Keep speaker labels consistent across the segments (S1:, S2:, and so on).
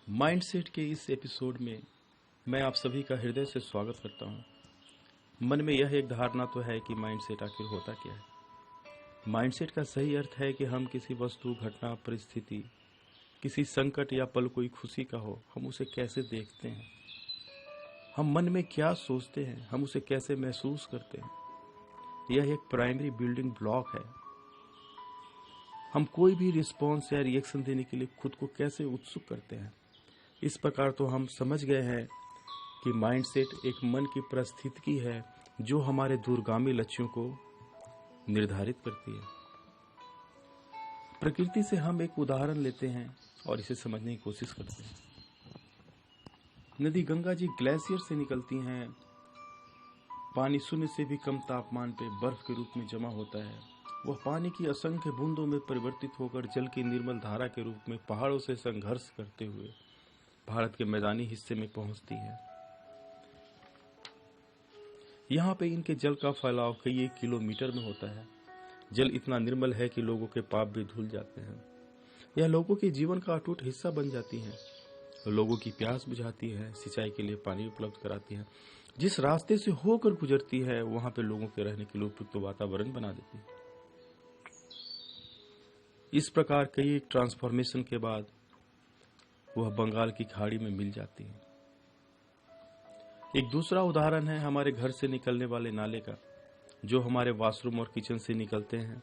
S1: Mindset के इस episode में मैं आप सभी का हृदय से स्वागत करता हूं। मन में यह एक धारणा तो है कि माइंडसेट आखिर होता क्या है। माइंडसेट का सही अर्थ है कि हम किसी वस्तु, घटना, परिस्थिति, किसी संकट या पल कोई खुशी का हो, हम उसे कैसे देखते हैं, हम मन में क्या सोचते हैं, हम उसे कैसे महसूस करते हैं। यह एक प्राइमरी बिल्डिंग ब्लॉक है। हम कोई भी रिस्पॉन्स या रिएक्शन देने के लिए खुद को कैसे उत्सुक करते हैं। इस प्रकार तो हम समझ गए हैं कि माइंडसेट एक मन की परिस्थिति है जो हमारे दूरगामी लक्ष्यों को निर्धारित करती है। प्रकृति से हम एक उदाहरण लेते हैं और इसे समझने की कोशिश करते हैं। नदी गंगा जी ग्लेशियर से निकलती हैं। पानी शून्य से भी कम तापमान पे बर्फ के रूप में जमा होता है। वह पानी की असंख्य बूंदों में परिवर्तित होकर जल की निर्मल धारा के रूप में पहाड़ों से संघर्ष करते हुए भारत के मैदानी हिस्से में पहुंचती है। यहाँ पे इनके जल का फैलाव कई किलोमीटर में होता है। जल इतना निर्मल है कि लोगों के पाप भी धुल जाते हैं। यह लोगों के जीवन का अटूट हिस्सा बन जाती है। लोगों की प्यास बुझाती है, सिंचाई के लिए पानी उपलब्ध कराती है। जिस रास्ते से होकर गुजरती है वहां पे लोगों के रहने के लिए उपयुक्त वातावरण बना देती है। इस प्रकार कई ट्रांसफॉर्मेशन के बाद वह बंगाल की खाड़ी में मिल जाती है। एक दूसरा उदाहरण है हमारे घर से निकलने वाले नाले का, जो हमारे वॉशरूम और किचन से निकलते हैं।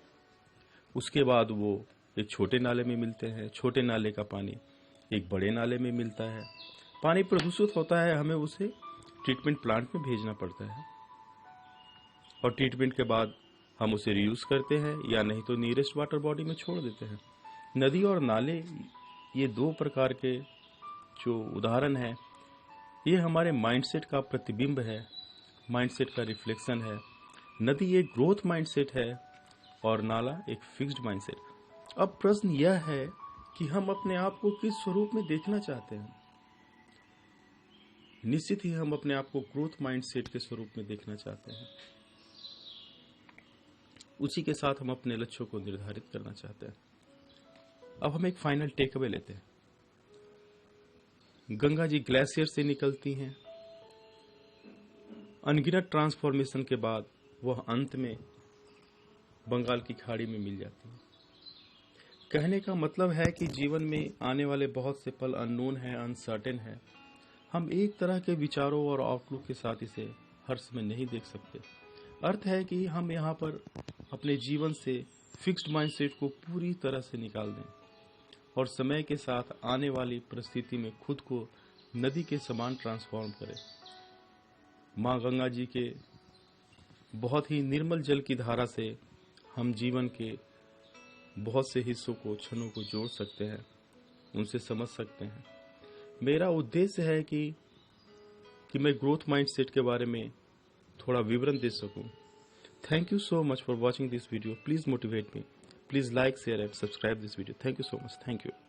S1: उसके बाद वो एक छोटे नाले में मिलते हैं। छोटे नाले का पानी एक बड़े नाले में मिलता है। पानी प्रदूषित होता है, हमें उसे ट्रीटमेंट प्लांट में भेजना पड़ता है और ट्रीटमेंट के बाद हम उसे रीयूज करते हैं या नहीं तो नियरेस्ट वाटर बॉडी में छोड़ देते हैं। नदी और नाले, ये दो प्रकार के जो उदाहरण है, ये हमारे माइंडसेट का प्रतिबिंब है, माइंडसेट का रिफ्लेक्शन है। नदी एक ग्रोथ माइंडसेट है और नाला एक फिक्स्ड माइंडसेट। अब प्रश्न यह है कि हम अपने आप को किस स्वरूप में देखना चाहते हैं। निश्चित ही हम अपने आप को ग्रोथ माइंडसेट के स्वरूप में देखना चाहते हैं। उसी के साथ हम अपने लक्ष्यों को निर्धारित करना चाहते हैं। अब हम एक फाइनल टेक अवे लेते हैं। गंगा जी ग्लेशियर से निकलती हैं। अनगिनत ट्रांसफॉर्मेशन के बाद वह अंत में बंगाल की खाड़ी में मिल जाती है। कहने का मतलब है कि जीवन में आने वाले बहुत से पल अननोन है, अनसर्टेन है। हम एक तरह के विचारों और आउटलुक के साथ इसे हर समय नहीं देख सकते। अर्थ है कि हम यहाँ पर अपने जीवन से फिक्स्ड माइंडसेट को पूरी तरह से निकाल दें और समय के साथ आने वाली परिस्थिति में खुद को नदी के समान ट्रांसफॉर्म करें। माँ गंगा जी के बहुत ही निर्मल जल की धारा से हम जीवन के बहुत से हिस्सों को, क्षणों को जोड़ सकते हैं, उनसे समझ सकते हैं। मेरा उद्देश्य है कि मैं ग्रोथ माइंडसेट के बारे में थोड़ा विवरण दे सकूं। Thank you so much for watching this video. Please motivate me. Please like, share and subscribe this video. Thank you so much. Thank you.